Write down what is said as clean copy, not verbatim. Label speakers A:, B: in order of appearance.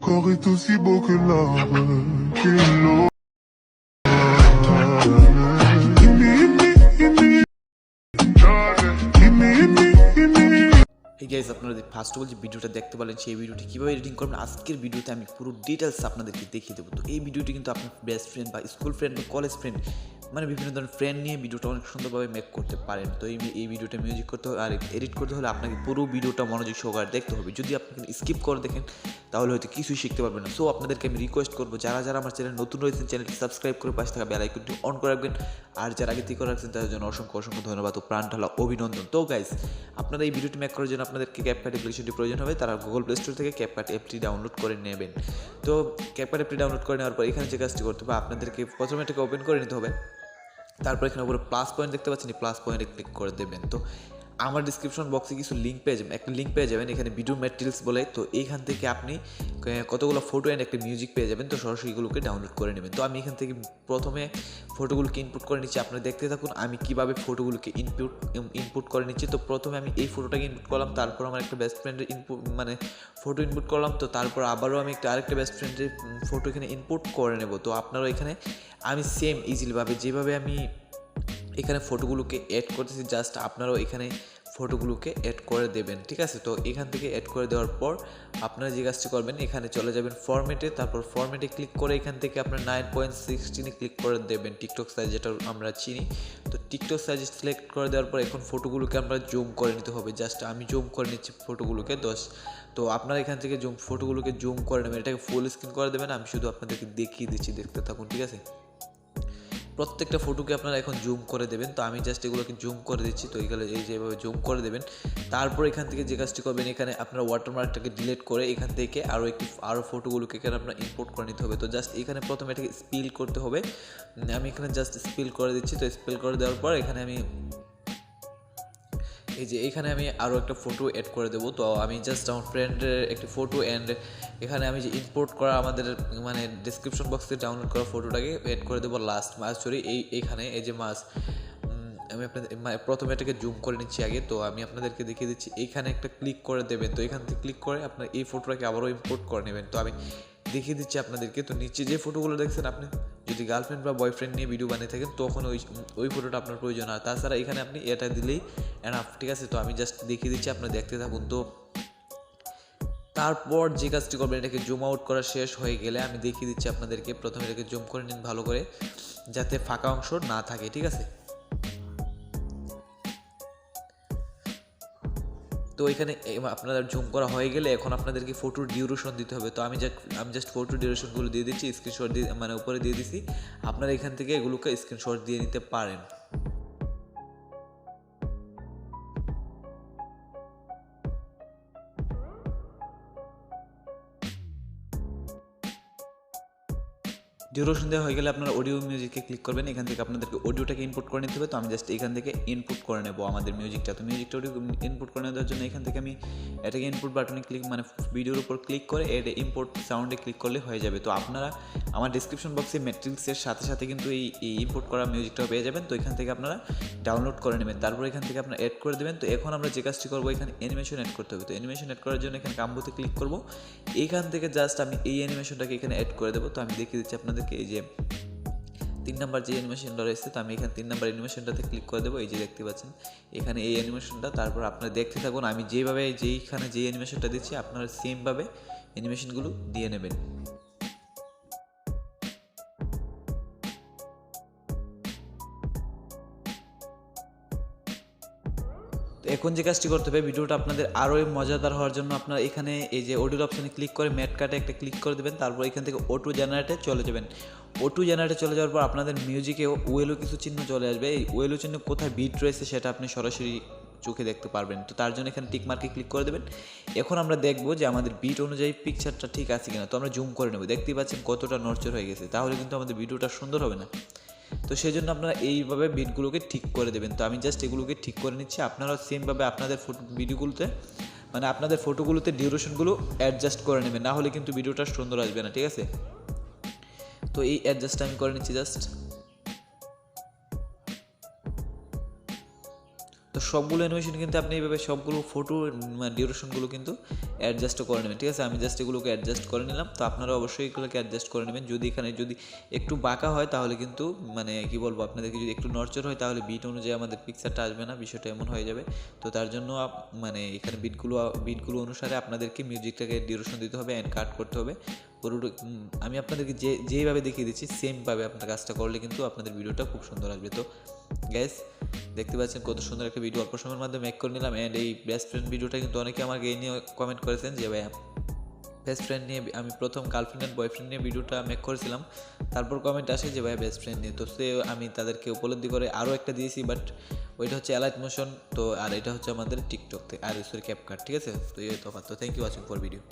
A: corps est aussi beau que l'arbre qui l'eau.
B: এই guys, আপনারা first of all যে ভিডিওটা দেখতে পারলেন সেই ভিডিওটি কীভাবে এডিটিং করবেন আজকের ভিডিওতে আমি পুরো ডিটেলস আপনাদেরকে দেখিয়ে দেবো। তো এই ভিডিওটি কিন্তু আপনার বেস্ট ফ্রেন্ড বা স্কুল ফ্রেন্ড বা কলেজ ফ্রেন্ড মানে বিভিন্ন ধরনের ফ্রেন্ড নিয়ে ভিডিওটা অনেক সুন্দরভাবে মেক করতে পারেন। তো এই ভিডিওটা মিউজিক করতে হবে আর এডিট করতে হলে আপনাকে পুরো ভিডিওটা মনোযোগ সহকারে দেখতে হবে। যদি আপনি স্কিপ করে দেখেন তাহলে হয়তো কিছুই শিখতে পারবেন না। সো আপনাদেরকে আমি রিকোয়েস্ট করবো, যারা যারা আমার চ্যানেল নতুন রয়েছেন চ্যানেলটি সাবস্ক্রাইব করে পাশে থাকা বেল আইকনটি অন করে রাখবেন। আর যারা আগে থেকে করে রাখছেন তাদের জন্য অসংখ্য অসংখ্য ধন্যবাদ ও প্রাণ ঢালা অভিনন্দন। তো গাইস, আপনারা এই ভিডিওটি মেক করার জন্য আপনাদেরকে ক্যাপকাট অ্যাপ্লিকেশনটি প্রয়োজন হবে। তারা গুগল প্লে স্টোর থেকে ক্যাপকাট অ্যাপটি ডাউনলোড করে নেবেন। তো ক্যাপকাট অ্যাপটি ডাউনলোড করে নেওয়ার পর এখানে যে কাজটি করতে হবে, আপনাদেরকে প্রথমে এটাকে ওপেন করে নিতে হবে। তারপর এখানে উপরে প্লাস পয়েন্ট দেখতে পাচ্ছেন, এই প্লাস পয়েন্টে ক্লিক করে দেবেন। তো আমার ডিসক্রিপশন বক্সে কিছু লিঙ্ক পেয়ে যাবেন, একটা লিঙ্ক পেয়ে যাবেন এখানে ভিডিও ম্যাটেরিয়ালস বলে। তো এইখান থেকে আপনি কতগুলো ফটো অ্যান্ড একটা মিউজিক পেয়ে যাবেন। তো সরাসরি এগুলোকে ডাউনলোড করে নেবেন। তো আমি এখান থেকে প্রথমে ফটোগুলোকে ইনপুট করে নিচ্ছি। আপনারা দেখতে থাকুন আমি কীভাবে ফটোগুলোকে ইনপুট করে নিচ্ছি। তো প্রথমে আমি এই ফটোটাকে ইনপুট করলাম, তারপর আমার একটা বেস্ট ফ্রেন্ডের ফটো ইনপুট করলাম। তো তারপর আবারও আমি আরেকটা বেস্ট ফ্রেন্ডের ফটো এখানে ইনপুট করে নেব। তো আপনারাও এখানে আমি সেম ইজিলিভাবে যেভাবে আমি এখানে ফটোগুলোকে অ্যাড করতেছি, জাস্ট আপনারাও এখানে ফটোগুলোকে অ্যাড করে দেবেন, ঠিক আছে। তো এখান থেকে অ্যাড করে দেওয়ার পর আপনারা যে কাজটি করবেন, এখানে চলে যাবেন ফরম্যাটে, তারপর ফরম্যাটে ক্লিক করে এখান থেকে আপনার 9.16 ক্লিক করে দেবেন, টিকটক সাইজ যেটা আমরা চিনি। তো টিকটক সাইজ সিলেক্ট করে দেওয়ার পর এখন ফটোগুলোকে আমরা জুম করে নিতে হবে। জাস্ট আমি জুম করে নিচ্ছি ফটোগুলোকে 10। তো আপনারা এখান থেকে ফটোগুলোকে জুম করে নেবেন, এটাকে ফুল স্ক্রিন করে দেবেন। আমি শুধু আপনাদেরকে দেখিয়ে দিচ্ছি, দেখতে থাকুন, ঠিক আছে। প্রত্যেকটা ফটোকে আপনারা এখন জুম করে দেবেন। তো আমি জাস্ট এগুলোকে জুম করে দিচ্ছি। তো এগুলো এই যেভাবে জুম করে দেবেন। তারপর এখান থেকে যে কাজটি করবেন, এখানে আপনার ওয়াটারমার্কটাকে ডিলিট করে এখান থেকে আরও ফটোগুলোকে এখানে আপনার ইম্পোর্ট করে নিতে হবে। তো জাস্ট এখানে প্রথমে এটাকে স্পিল করতে হবে। আমি এখানে জাস্ট স্পিল করে দিচ্ছি। তো স্পিল করে দেওয়ার পর এখানে আমি এখানে আমি আরও একটা ফটো অ্যাড করে দেবো। তো আমি জাস্ট আমার ফ্রেন্ডের একটি ফটো অ্যান্ড এখানে আমি যে ইম্পোর্ট করা আমাদের ডিসক্রিপশন বক্সে ডাউনলোড করা ফটোটাকে অ্যাড করে দেবো লাস্ট এইখানে এই যে আমি আপনাদের প্রথমে এটাকে জুম করে নিচ্ছি আগে। তো আমি আপনাদেরকে দেখিয়ে দিচ্ছি, এইখানে একটা ক্লিক করে দেবেন। তো এখান থেকে ক্লিক করে আপনার এই ফটোটাকে আবারও ইম্পোর্ট করে নেবেন। তো আমি দেখিয়ে দিচ্ছি আপনাদেরকে। তো নিচে যে ফটোগুলো দেখছেন, আপনি যদি গার্লফ্রেন্ড বা বয়ফ্রেন্ড নিয়ে ভিডিও বানিয়ে থাকেন তখন ওই ফটোটা আপনার প্রয়োজন। আর তাছাড়া এখানে আপনি এটা দিলেই এনাফ, ঠিক আছে। তো আমি জাস্ট দেখিয়ে দিচ্ছি, আপনারা দেখতে থাকুন। তো তারপর যে কাজটি করবেন, এটাকে জুম আউট করা শেষ হয়ে গেলে আমি দেখিয়ে দিচ্ছি আপনাদেরকে। প্রথমে এটাকে জুম করে নিন ভালো করে, যাতে ফাঁকা অংশ না থাকে, ঠিক আছে। তো এখানে আপনাদের জুম করা হয়ে গেলে এখন আপনাদেরকে ফটোর ডিউরেশন দিতে হবে। তো আমি জাস্ট ফটোর ডিউরেশনগুলো দিয়ে দিচ্ছি, স্ক্রিনশট দিয়ে উপরে দিয়ে দিচ্ছি। আপনারা এখান থেকে এগুলোকে স্ক্রিনশট দিয়ে নিতে পারেন। ডিউরেশন দেওয়া হয়ে গেলে আপনারা অডিও মিউজিকে ক্লিক করবেন। এখান থেকে আপনাদেরকে অডিওটাকে ইনপুট করে নিতে হবে। তো আমি জাস্ট এখান থেকে ইনপুট করে নেব আমাদের মিউজিকটা। তো মিউজিকটা অডিও ইনপুট করে নেওয়ার জন্য এখান থেকে আমি এটাকে ইনপুট বাটনে ভিডিওর উপর ক্লিক করে এটা ইম্পোর্ট সাউন্ডে ক্লিক করলে হয়ে যাবে। তো আপনারা আমার ডিসক্রিপশন বক্সে ম্যাট্রিক্সের সাথে সাথে কিন্তু এই ইম্পোর্ট করা মিউজিকটাও পেয়ে যাবেন। তো এখান থেকে আপনারা ডাউনলোড করে নেবেন, তারপর এখান থেকে আপনারা অ্যাড করে দেবেন। তো এখন আমরা যে কাজটি করবো, এখানে অ্যানিমেশন অ্যাড করতে হবে। তো অ্যানিমেশন অ্যাড করার জন্য এখানে কাম্বোতে ক্লিক করবো। এইখান থেকে জাস্ট আমি এই অ্যানিমেশনটাকে এখানে অ্যাড করে দেবো। তো আমি দেখিয়ে দিচ্ছি আপনাদেরকে, এই যে 3 নাম্বার যে অ্যানিমেশনটা রয়েছে, তো আমি এখানে 3 নাম্বার অ্যানিমেশনটাতে ক্লিক করে দেবো। এই যে দেখতে পাচ্ছেন এখানে এই অ্যানিমেশনটা। তারপর আপনারা দেখতে থাকুন, আমি যেইখানে যে অ্যানিমেশনটা দিচ্ছি আপনারা সেমভাবে অ্যানিমেশনগুলো দিয়ে নেবেন। তো এখন যে কাজটি করতে হবে, ভিডিওটা আপনাদের আরও মজাদার হওয়ার জন্য আপনারা এখানে এই যে অডিওর অপশানে ক্লিক করে ম্যাট কাটে একটা ক্লিক করে দেবেন। তারপর এখান থেকে অটো জেনারেটে চলে যাবেন। অটো জেনারেটে চলে যাওয়ার পর আপনাদের মিউজিকে ওয়েলো কিছু চিহ্ন চলে আসবে। এই ওয়েলো চিহ্ন কোথায় বিট রয়েছে সেটা আপনি সরাসরি চোখে দেখতে পারবেন। তো তার জন্য এখানে টিক মার্কে ক্লিক করে দেবেন। এখন আমরা দেখবো যে আমাদের বিট অনুযায়ী পিকচারটা ঠিক আছে কিনা। তো আমরা জুম করে নেব, দেখতেই পাচ্ছেন কতটা নড়চড় হয়ে গেছে, তাহলে কিন্তু আমাদের ভিডিওটা সুন্দর হবে না। তো সেই জন্য আপনারা এইভাবে বিটগুলোকে ঠিক করে দেবেন। তো আমি জাস্ট এগুলোকে ঠিক করে নিচ্ছি। আপনারাও সেমভাবে আপনাদের ভিডিওগুলোতে আপনাদের ফটোগুলোতে ডিউরেশনগুলো অ্যাডজাস্ট করে নেবেন, না হলে কিন্তু ভিডিওটা সুন্দর আসবে না, ঠিক আছে। তো এই অ্যাডজাস্টটা আমি করে নিচ্ছি জাস্ট। তো সবগুলো অ্যানিমেশন কিন্তু আপনি এইভাবে সবগুলো ফটো ডিউরেশনগুলো কিন্তু অ্যাডজাস্টও করে নেবেন, ঠিক আছে। আমি জাস্ট এগুলোকে অ্যাডজাস্ট করে নিলাম, তো আপনারা অবশ্যই এগুলোকে অ্যাডজাস্ট করে নেবেন। যদি এখানে যদি একটু বাঁকা হয় তাহলে কিন্তু মানে কি বলবো আপনাদেরকে, যদি একটু নড়চড় হয় তাহলে বিট অনুযায়ী আমাদের পিকচারটা আসবে না, বিষয়টা এমন হয়ে যাবে। তো তার জন্য মানে এখানে বিটগুলো অনুসারে আপনাদেরকে মিউজিকটাকে ডিউরেশন দিতে হবে অ্যান্ড কাট করতে হবে পুরোটা। আমি আপনাদেরকে যেইভাবে দেখিয়ে দিচ্ছি সেমভাবে আপনার কাজটা করলে কিন্তু আপনাদের ভিডিওটা খুব সুন্দর আসবে। তো গ্যাস দেখতে পাচ্ছেন কত সুন্দর একটা ভিডিও অল্প সময়ের মাধ্যমে মেক করে নিলাম। অ্যান্ড এই বেস্ট ফ্রেন্ড ভিডিওটা কিন্তু অনেকে আমাকে এই নিয়ে কমেন্ট করেছেন যে ভাইয়া বেস্ট ফ্রেন্ড নিয়ে, আমি প্রথম গার্লফ্রেন্ড অ্যান্ড বয়ফ্রেন্ড নিয়ে ভিডিওটা মেক করেছিলাম, তারপর কমেন্ট আসে যে ভাইয়া বেস্ট ফ্রেন্ড নিয়ে। তো সে আমি তাদেরকে উপলব্ধি করে আরও একটা দিয়েছি, বাট ওইটা হচ্ছে অ্যালাইট মোশন, তো আর এটা হচ্ছে আমাদের টিকটক থেকে, আর সরি ক্যাপকাট, ঠিক আছে। তো এই তফাৎ। তো thank you watching for video.